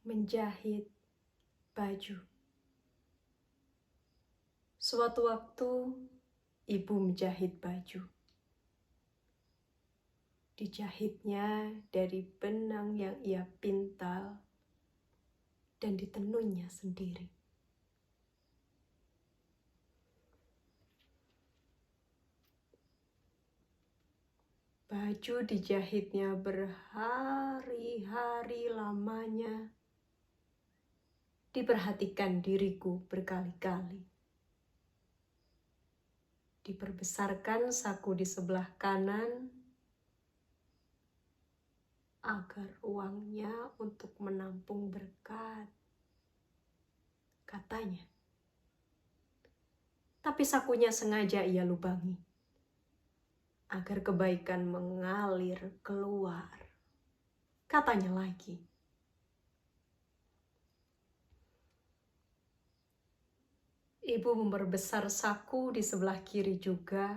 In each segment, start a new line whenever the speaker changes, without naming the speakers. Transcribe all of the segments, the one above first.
menjahit baju. Suatu waktu, ibu menjahit baju. Dijahitnya dari benang yang ia pintal dan ditenunnya sendiri. Baju dijahitnya berhari-hari lamanya. Diperhatikan diriku berkali-kali. Diperbesarkan saku di sebelah kanan agar ruangnya untuk menampung berkat, katanya. Tapi sakunya sengaja ia lubangi agar kebaikan mengalir keluar, katanya lagi. Ibu memperbesar saku di sebelah kiri juga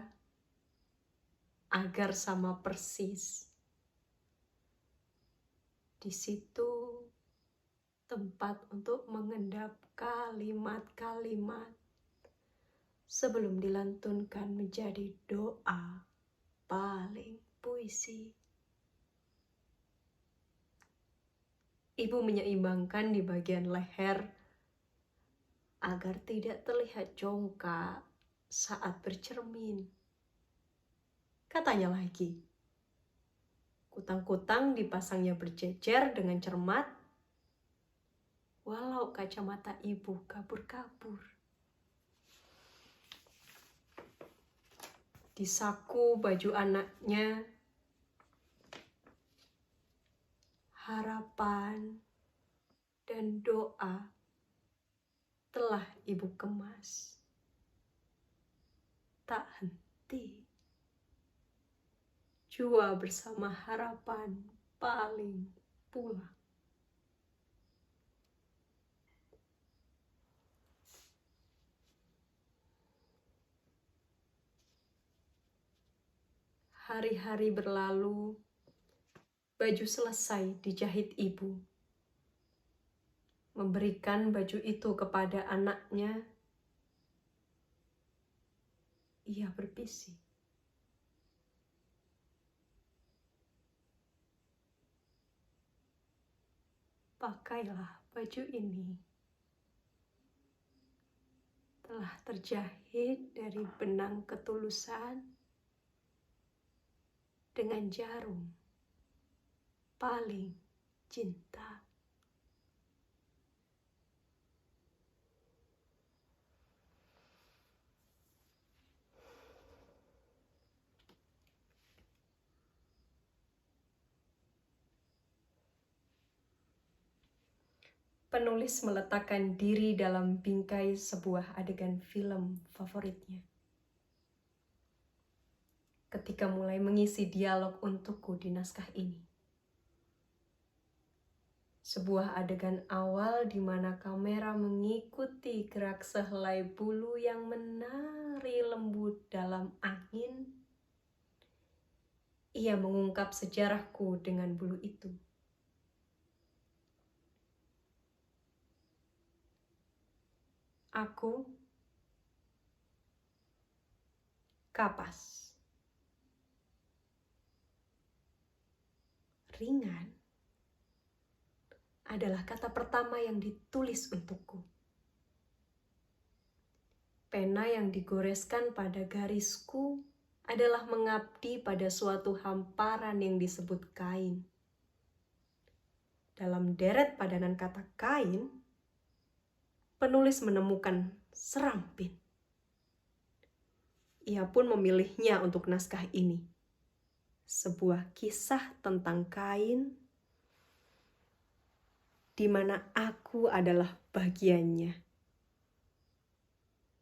agar sama persis. Di situ tempat untuk mengendap kalimat-kalimat sebelum dilantunkan menjadi doa paling puisi. Ibu menyeimbangkan di bagian leher agar tidak terlihat jongkak saat bercermin. Katanya lagi. Kutang-kutang dipasangnya berjejer dengan cermat, walau kacamata ibu kabur-kabur. Di saku baju anaknya, harapan dan doa telah ibu kemas. Tak henti. Jua bersama harapan paling pulang. Hari-hari berlalu, baju selesai dijahit ibu. Memberikan baju itu kepada anaknya, ia berbisik. Pakailah baju ini. Telah terjahit dari benang ketulusan dengan jarum paling cinta. Penulis meletakkan diri dalam bingkai sebuah adegan film favoritnya. Ketika mulai mengisi dialog untukku di naskah ini. Sebuah adegan awal di mana kamera mengikuti gerak sehelai bulu yang menari lembut dalam angin. Ia mengungkap sejarahku dengan bulu itu. Aku kapas. Ringan adalah kata pertama yang ditulis untukku. Pena yang digoreskan pada garisku adalah mengabdi pada suatu hamparan yang disebut kain. Dalam deret padanan kata kain, penulis menemukan serampin. Ia pun memilihnya untuk naskah ini. Sebuah kisah tentang kain di mana aku adalah bagiannya.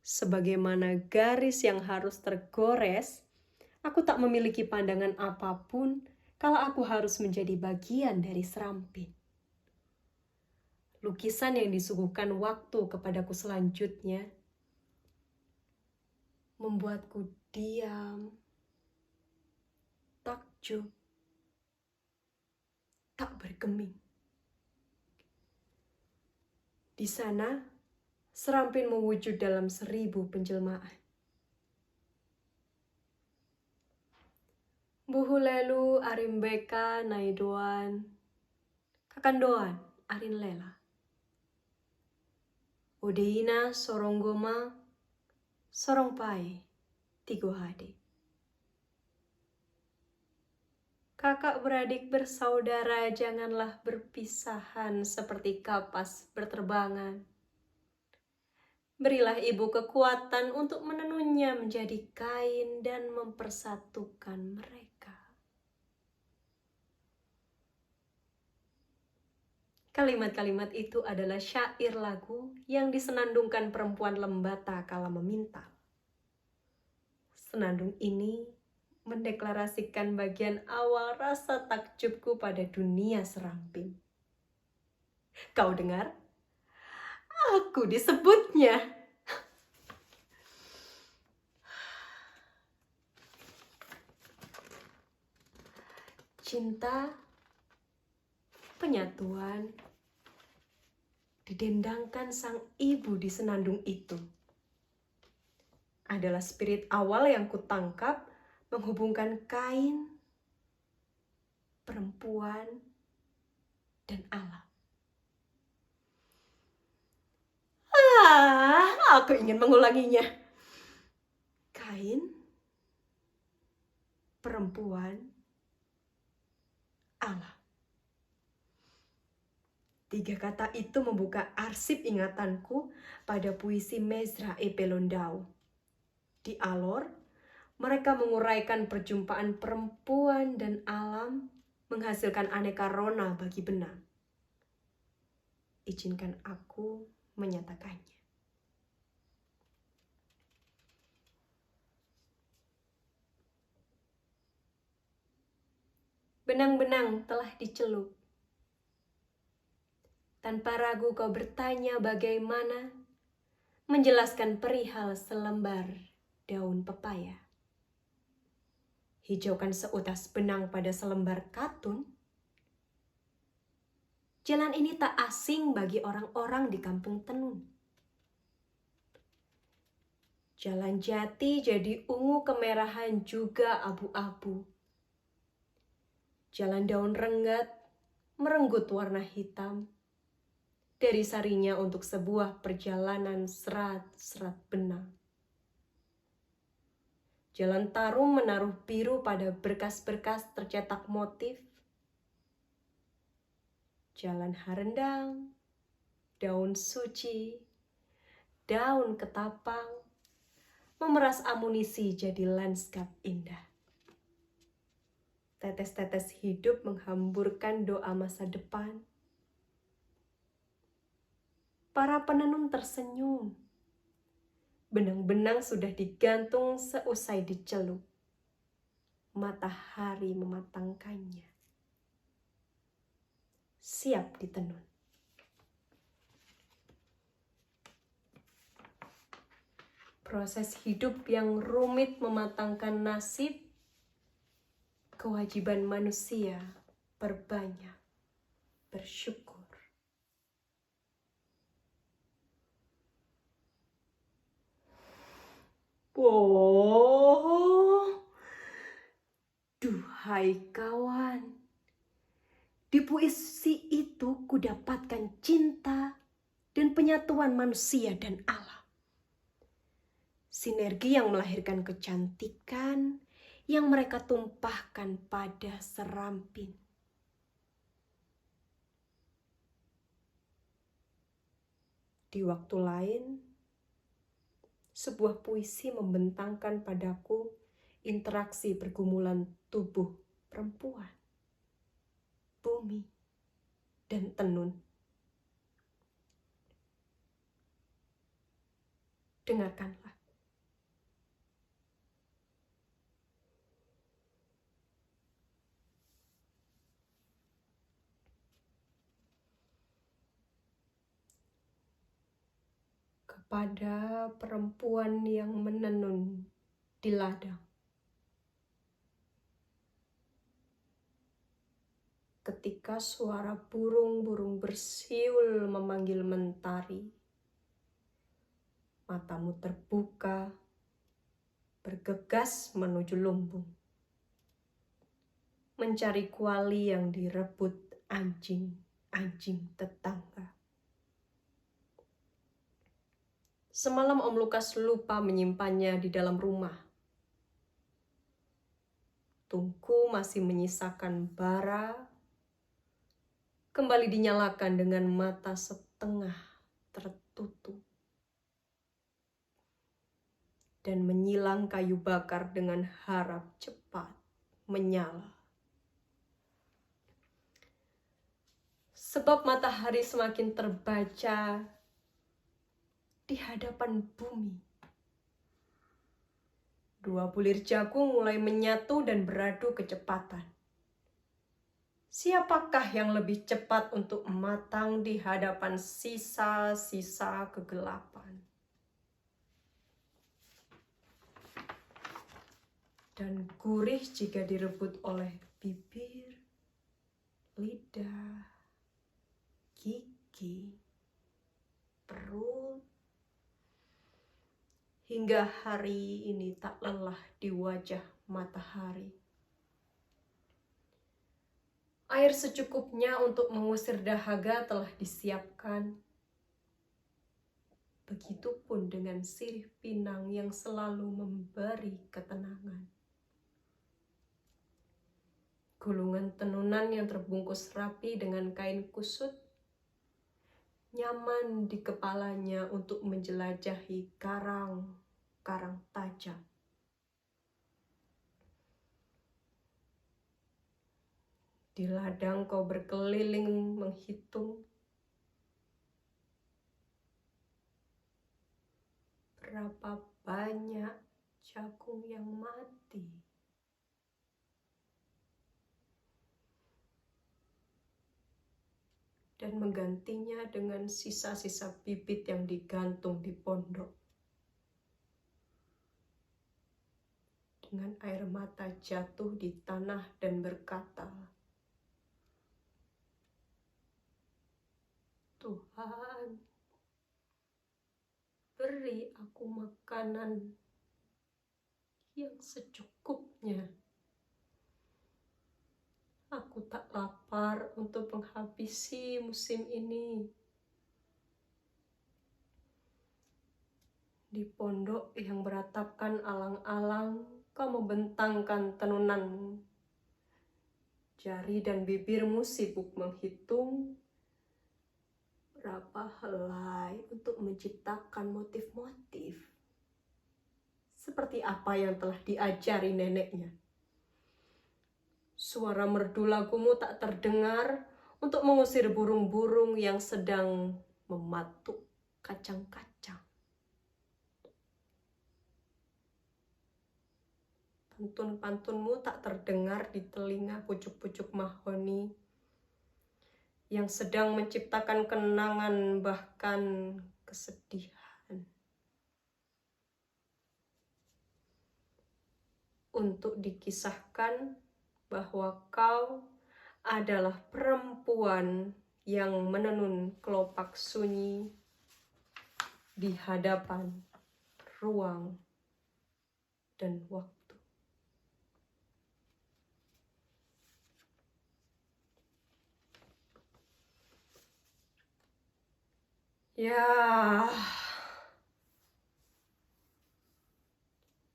Sebagaimana garis yang harus tergores, aku tak memiliki pandangan apapun kalau aku harus menjadi bagian dari serampin. Lukisan yang disuguhkan waktu kepadaku selanjutnya membuatku diam, takjub, tak bergeming. Di sana, Serampin mewujud dalam 1000 penjelmaan. Buhulelu arimbeka naidoan, kakandoan arin lela. Odeina soronggoma, sorongpai tigo hade. Kakak beradik bersaudara, janganlah berpisahan seperti kapas berterbangan. Berilah ibu kekuatan untuk menenunnya menjadi kain dan mempersatukan mereka. Kalimat-kalimat itu adalah syair lagu yang disenandungkan perempuan Lembata kala meminta. Senandung ini mendeklarasikan bagian awal rasa takjubku pada dunia Serampin. Kau dengar? Aku disebutnya. Cinta, penyatuan, didendangkan sang ibu di senandung itu. Adalah spirit awal yang kutangkap menghubungkan kain, perempuan, dan alam. Aku ingin mengulanginya. Kain, perempuan, alam. 3 kata itu membuka arsip ingatanku pada puisi Mezra Epelondau. Di Alor, mereka menguraikan perjumpaan perempuan dan alam menghasilkan aneka rona bagi benang. Izinkan aku menyatakannya. Benang-benang telah dicelup. Tanpa ragu kau bertanya bagaimana menjelaskan perihal selembar daun pepaya. Hijaukan seutas benang pada selembar katun. Jalan ini tak asing bagi orang-orang di kampung Tenun. Jalan jati jadi ungu kemerahan juga abu-abu. Jalan daun renggat merenggut warna hitam. Dari sarinya untuk sebuah perjalanan serat-serat benang. Jalan tarum menaruh biru pada berkas-berkas tercetak motif. Jalan harendang, daun suci, daun ketapang, memeras amunisi jadi lanskap indah. Tetes-tetes hidup menghamburkan doa masa depan. Para penenun tersenyum. Benang-benang sudah digantung seusai dicelup. Matahari mematangkannya. Siap ditenun. Proses hidup yang rumit mematangkan nasib. Kewajiban manusia perbanyak bersyukur. Oh, duhai kawan, di puisi itu kudapatkan cinta dan penyatuan manusia dan alam. Sinergi yang melahirkan kecantikan yang mereka tumpahkan pada Serampin. Di waktu lain, sebuah puisi membentangkan padaku interaksi pergumulan tubuh perempuan, bumi, dan tenun. Dengarkanlah. Kepada perempuan yang menenun di ladang. seketika suara burung-burung bersiul memanggil mentari. Matamu terbuka, bergegas menuju lumbung, mencari kuali yang direbut anjing-anjing tetangga. Semalam Om Lukas lupa menyimpannya di dalam rumah. Tungku masih menyisakan bara, kembali dinyalakan dengan mata setengah tertutup. Dan menyilang kayu bakar dengan harap cepat menyala. Sebab matahari semakin terbaca di hadapan bumi. Dua bulir jagung mulai menyatu dan beradu kecepatan. Siapakah yang lebih cepat untuk matang di hadapan sisa-sisa kegelapan? Dan gurih jika direbut oleh bibir, lidah, gigi, perut, hingga hari ini tak lelah di wajah matahari. Air secukupnya untuk mengusir dahaga telah disiapkan. Begitupun dengan sirih pinang yang selalu memberi ketenangan. Gulungan tenunan yang terbungkus rapi dengan kain kusut, nyaman di kepalanya untuk menjelajahi karang-karang tajam. Di ladang kau berkeliling menghitung berapa banyak jagung yang mati. Dan menggantinya dengan sisa-sisa bibit yang digantung di pondok. Dengan air mata jatuh di tanah dan berkata, Tuhan, beri aku makanan yang secukupnya. Aku tak lapar untuk menghabisi musim ini. Di pondok yang beratapkan alang-alang, kau membentangkan tenunan. Jari dan bibirmu sibuk menghitung berapa helai untuk menciptakan motif-motif. Seperti apa yang telah diajari neneknya. Suara merdu lagumu tak terdengar untuk mengusir burung-burung yang sedang mematuk kacang-kacang. Pantun-pantunmu tak terdengar di telinga pucuk-pucuk mahoni yang sedang menciptakan kenangan bahkan kesedihan. Untuk dikisahkan bahwa kau adalah perempuan yang menenun kelopak sunyi di hadapan ruang dan waktu. Ya,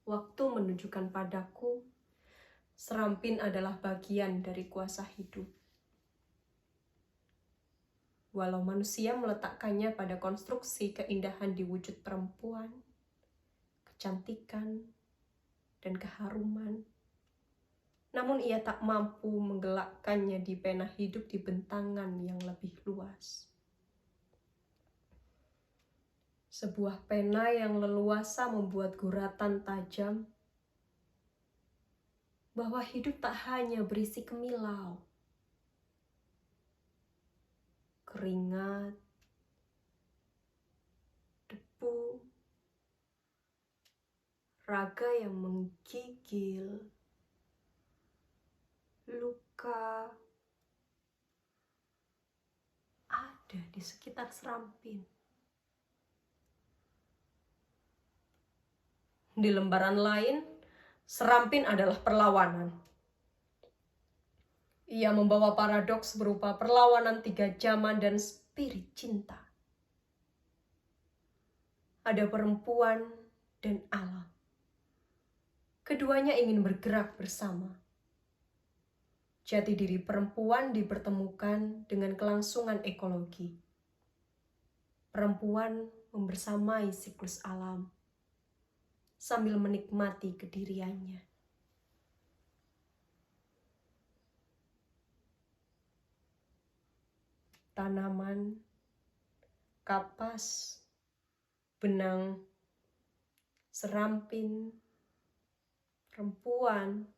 waktu menunjukkan padaku, serampin adalah bagian dari kuasa hidup. Walau manusia meletakkannya pada konstruksi keindahan di wujud perempuan, kecantikan, dan keharuman, namun ia tak mampu menggelakkannya di pena hidup di bentangan yang lebih luas. Sebuah pena yang leluasa membuat guratan tajam bahwa hidup tak hanya berisi kemilau, keringat, debu, raga yang menggigil, luka, ada di sekitar Serampin. Di lembaran lain, Serampin adalah perlawanan. Ia membawa paradoks berupa perlawanan 3 zaman dan spirit cinta. Ada perempuan dan alam. Keduanya ingin bergerak bersama. Jati diri perempuan dipertemukan dengan kelangsungan ekologi. Perempuan membersamai siklus alam sambil menikmati kediriannya. Tanaman, kapas, benang, Serampin, perempuan,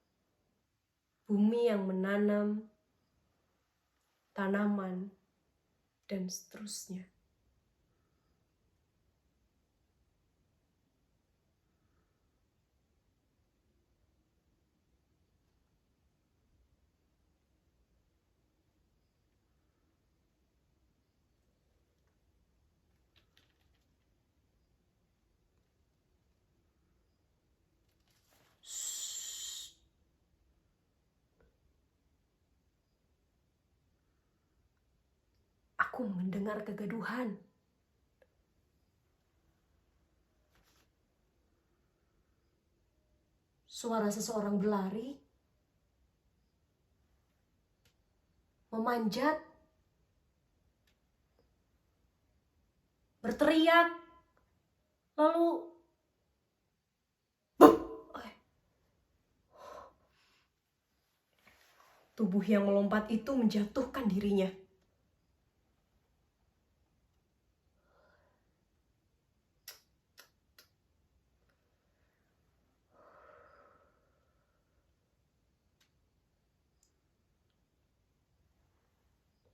bumi yang menanam, tanaman, dan seterusnya. Aku mendengar kegaduhan. Suara seseorang berlari, memanjat, berteriak, lalu tubuh yang melompat itu menjatuhkan dirinya.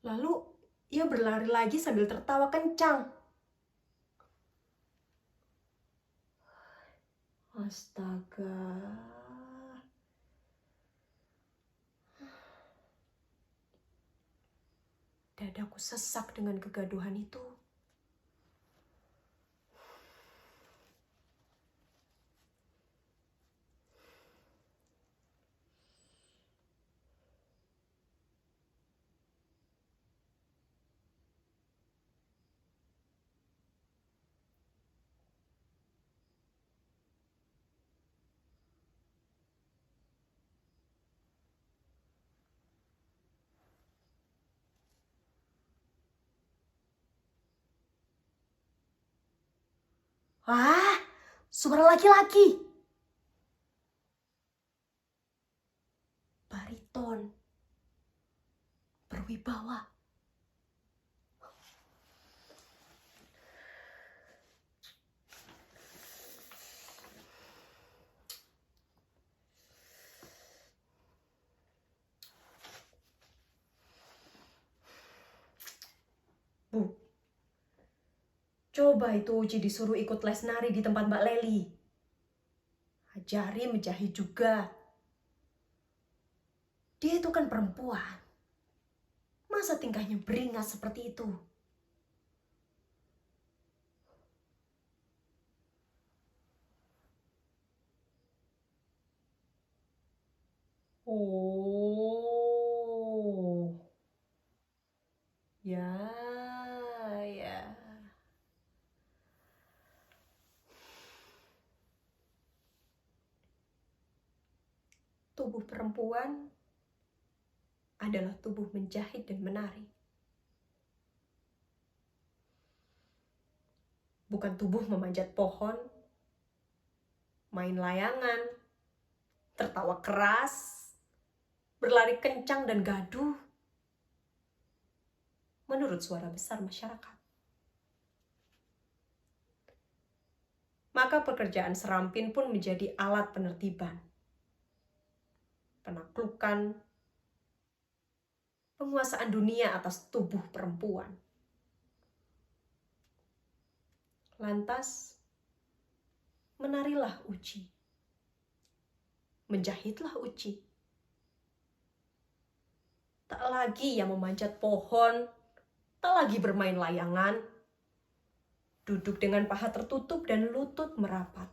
Lalu ia berlari lagi sambil tertawa kencang. Astaga. Dadaku sesak dengan kegaduhan itu. Wah, suara laki-laki. Bariton. Berwibawa. Bu, coba itu Uci disuruh ikut les nari di tempat Mbak Leli. Ajari menjahit juga. Dia itu kan perempuan. Masa tingkahnya beringas seperti itu? Oh. Ya. Tubuh perempuan adalah tubuh menjahit dan menari. Bukan tubuh memanjat pohon, main layangan, tertawa keras, berlari kencang dan gaduh, menurut suara besar masyarakat. Maka pekerjaan Serampin pun menjadi alat penertiban, penaklukan, penguasaan dunia atas tubuh perempuan. Lantas, menarilah Uci. Menjahitlah Uci. Tak lagi yang memanjat pohon, tak lagi bermain layangan, duduk dengan paha tertutup dan lutut merapat.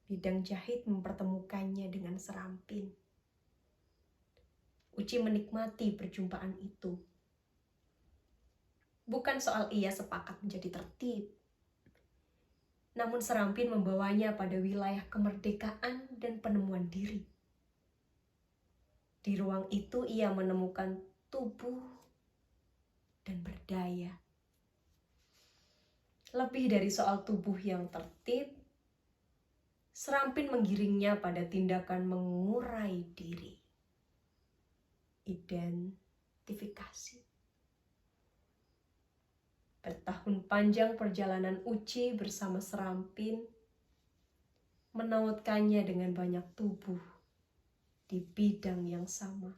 Bidang jahit mempertemukannya dengan Serampin. Uci menikmati perjumpaan itu. Bukan soal ia sepakat menjadi tertib, namun Serampin membawanya pada wilayah kemerdekaan dan penemuan diri. Di ruang itu ia menemukan tubuh dan berdaya. Lebih dari soal tubuh yang tertib, Serampin menggiringnya pada tindakan mengurai diri. Identifikasi. Bertahun panjang perjalanan Uci bersama Serampin menautkannya dengan banyak tubuh di bidang yang sama.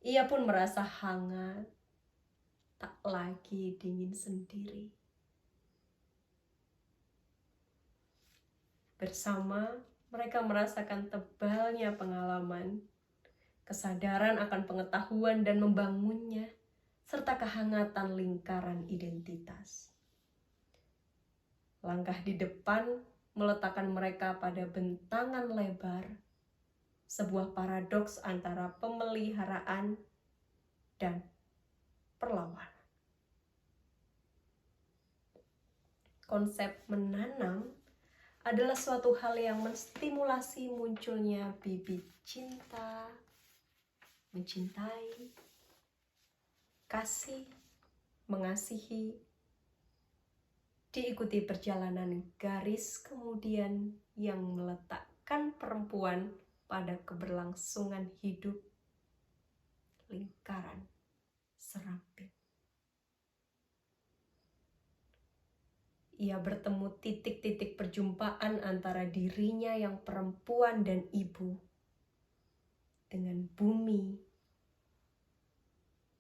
Ia pun merasa hangat, tak lagi dingin sendiri. Bersama, mereka merasakan tebalnya pengalaman, kesadaran akan pengetahuan dan membangunnya, serta kehangatan lingkaran identitas. Langkah di depan meletakkan mereka pada bentangan lebar, sebuah paradoks antara pemeliharaan dan perlawanan. Konsep menanam adalah suatu hal yang menstimulasi munculnya bibit cinta, mencintai, kasih, mengasihi, diikuti perjalanan garis kemudian yang meletakkan perempuan pada keberlangsungan hidup, lingkaran Serampin. Ia bertemu titik-titik perjumpaan antara dirinya yang perempuan dan ibu dengan bumi,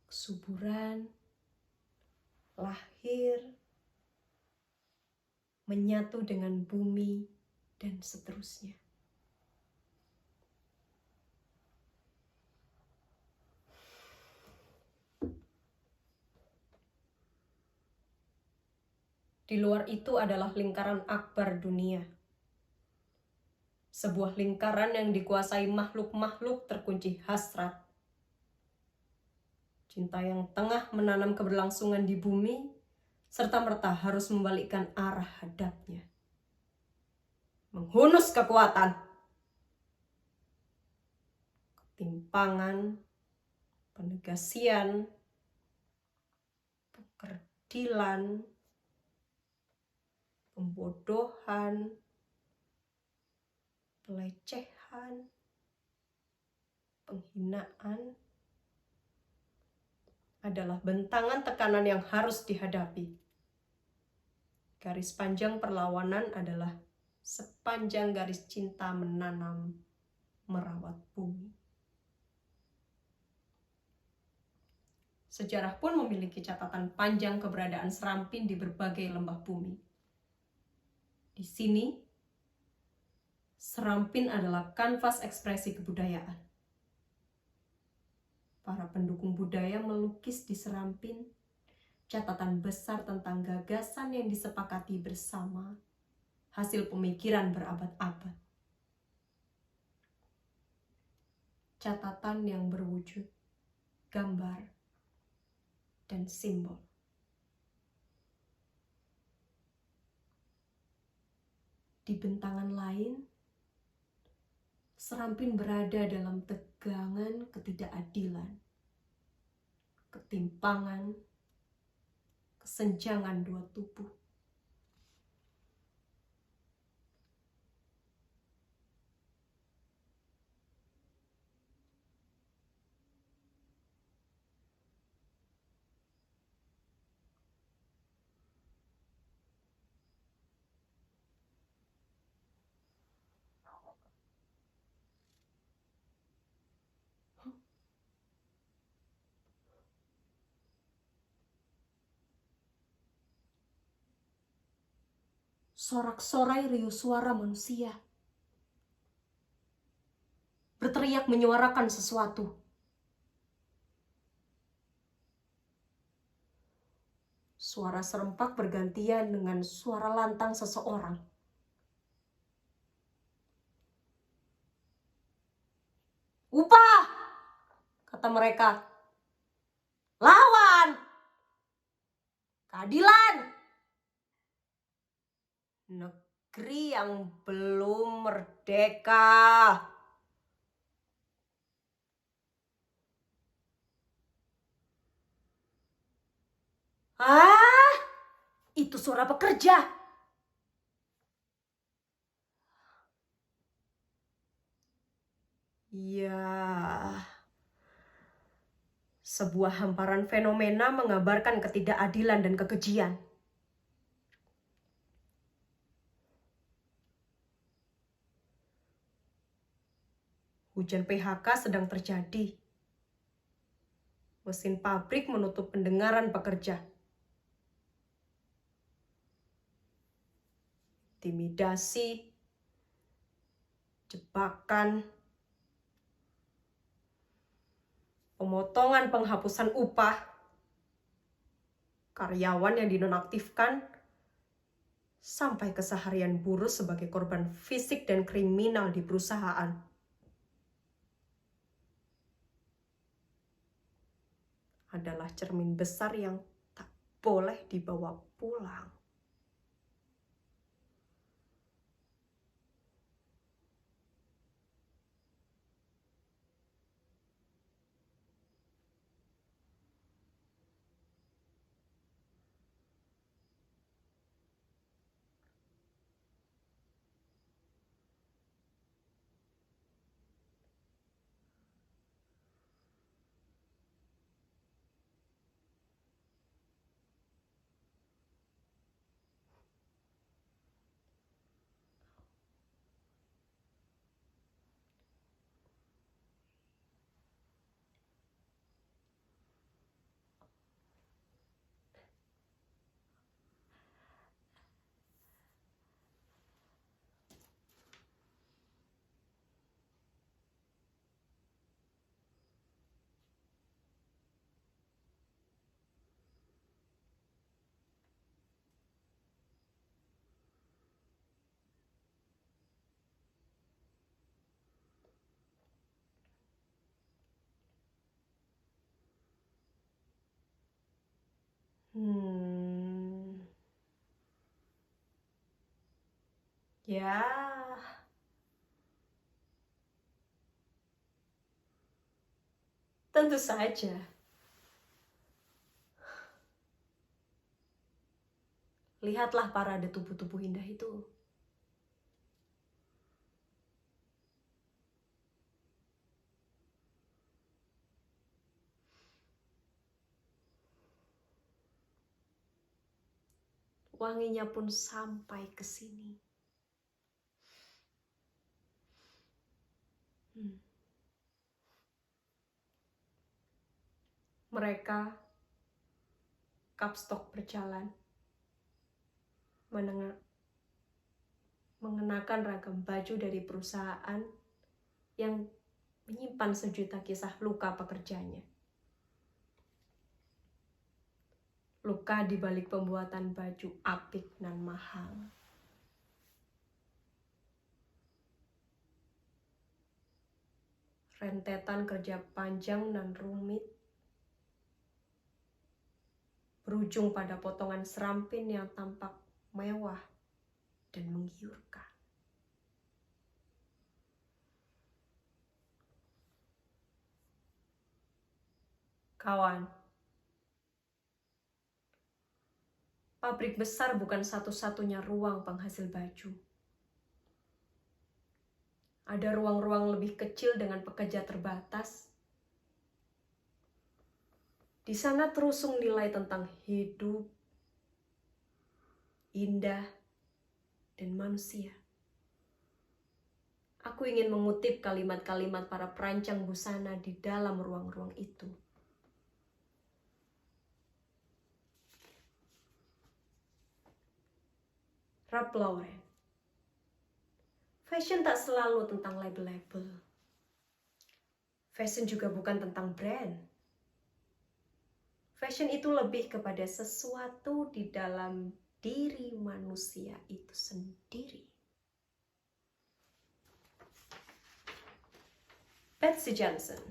kesuburan, lahir, menyatu dengan bumi, dan seterusnya. Di luar itu adalah lingkaran akbar dunia. Sebuah lingkaran yang dikuasai makhluk-makhluk terkunci hasrat. Cinta yang tengah menanam keberlangsungan di bumi, serta-merta harus membalikkan arah hadapnya. Menghunus kekuatan, ketimpangan, penegasian, pekerdilan, pembodohan, pelecehan, penghinaan adalah bentangan tekanan yang harus dihadapi. Garis panjang perlawanan adalah sepanjang garis cinta menanam, merawat bumi. Sejarah pun memiliki catatan panjang keberadaan Serampin di berbagai lembah bumi. Di sini, Serampin adalah kanvas ekspresi kebudayaan. Para pendukung budaya melukis di Serampin catatan besar tentang gagasan yang disepakati bersama, hasil pemikiran berabad-abad. Catatan yang berwujud gambar dan simbol. Di bentangan lain, Serampin berada dalam tegangan ketidakadilan, ketimpangan, kesenjangan dua tubuh. Sorak-sorai riuh suara manusia. berteriak menyuarakan sesuatu. Suara serempak bergantian dengan suara lantang seseorang. "Upah!" kata mereka. "Lawan! Keadilan! Negeri yang belum merdeka." Ah, itu suara pekerja. Ya, sebuah hamparan fenomena mengabarkan ketidakadilan dan kekejian. Hujan PHK sedang terjadi. Mesin pabrik menutup pendengaran pekerja. Intimidasi, jebakan, pemotongan penghapusan upah, karyawan yang dinonaktifkan, sampai keseharian buruh sebagai korban fisik dan kriminal di perusahaan. Adalah cermin besar yang tak boleh dibawa pulang. Ya, tentu saja. Lihatlah parade tubuh-tubuh indah itu. Wanginya pun sampai ke sini. Mereka kapstok berjalan, mengenakan ragam baju dari perusahaan yang menyimpan sejuta kisah luka pekerjanya. Luka di balik pembuatan baju apik dan mahal. Rentetan kerja panjang dan rumit berujung pada potongan serampin yang tampak mewah dan menggiurkan. Kawan, pabrik besar bukan satu-satunya ruang penghasil baju. Ada ruang-ruang lebih kecil dengan pekerja terbatas. Di sana terusung nilai tentang hidup, indah, dan manusia. Aku ingin mengutip kalimat-kalimat para perancang busana di dalam ruang-ruang itu. Ralph Lauren. Fashion tak selalu tentang label-label. Fashion juga bukan tentang brand. Fashion itu lebih kepada sesuatu di dalam diri manusia itu sendiri. Betsy Johnson.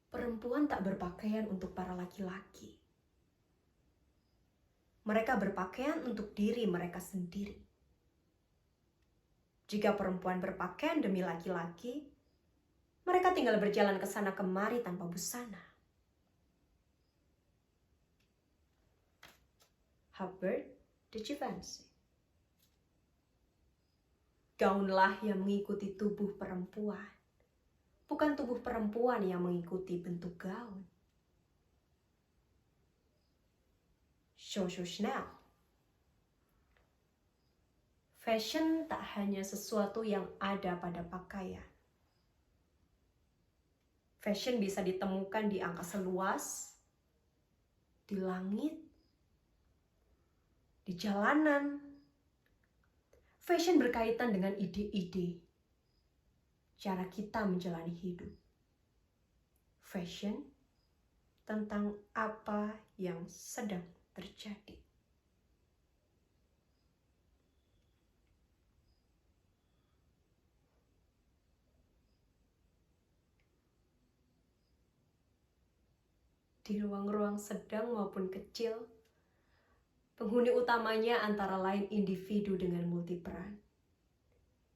Perempuan tak berpakaian untuk para laki-laki. Mereka berpakaian untuk diri mereka sendiri. Jika perempuan berpakaian demi laki-laki, mereka tinggal berjalan ke sana kemari tanpa busana. Hubbard de Givenchy. Gaunlah yang mengikuti tubuh perempuan, bukan tubuh perempuan yang mengikuti bentuk gaun. Coco Chanel. Fashion tak hanya sesuatu yang ada pada pakaian. Fashion bisa ditemukan di angkasa luas, di langit, di jalanan. Fashion berkaitan dengan ide-ide, cara kita menjalani hidup. Fashion tentang apa yang sedang terjadi. Di ruang-ruang sedang maupun kecil, penghuni utamanya antara lain individu dengan multiperan.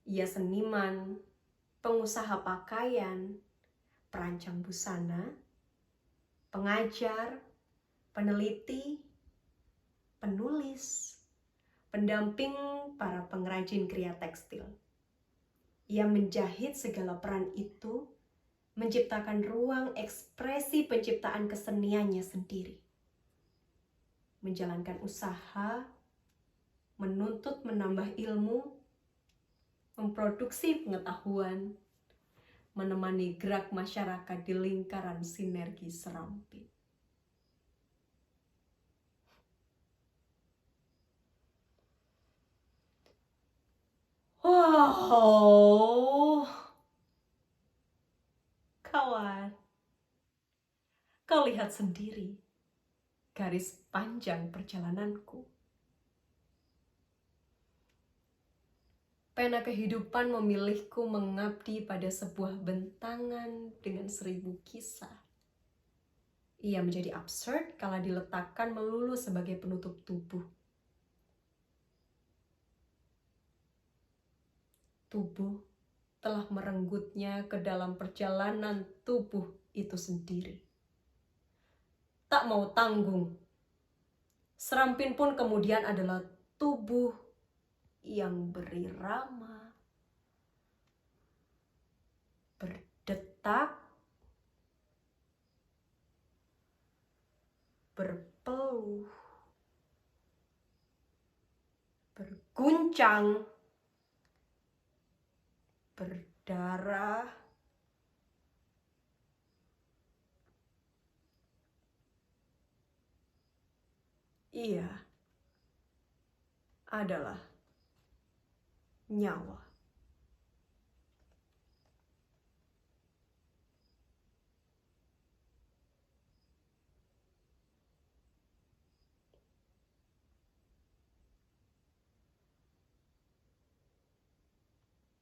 Ia seniman, pengusaha pakaian, perancang busana, pengajar, peneliti, penulis, pendamping para pengrajin kria tekstil. Ia menjahit segala peran itu, menciptakan ruang ekspresi penciptaan keseniannya sendiri. Menjalankan usaha, menuntut menambah ilmu, memproduksi pengetahuan, menemani gerak masyarakat di lingkaran sinergi seramping. Wow, kawan, kau lihat sendiri garis panjang perjalananku. Pena kehidupan memilihku mengabdi pada sebuah bentangan dengan 1000 kisah. Ia menjadi absurd kalau diletakkan melulu sebagai penutup tubuh. Tubuh telah merenggutnya ke dalam perjalanan tubuh itu sendiri. Tak mau tanggung. Serampin pun kemudian adalah tubuh yang berirama, berdetak, berpeluh, berguncang, berdarah, ia adalah nyawa.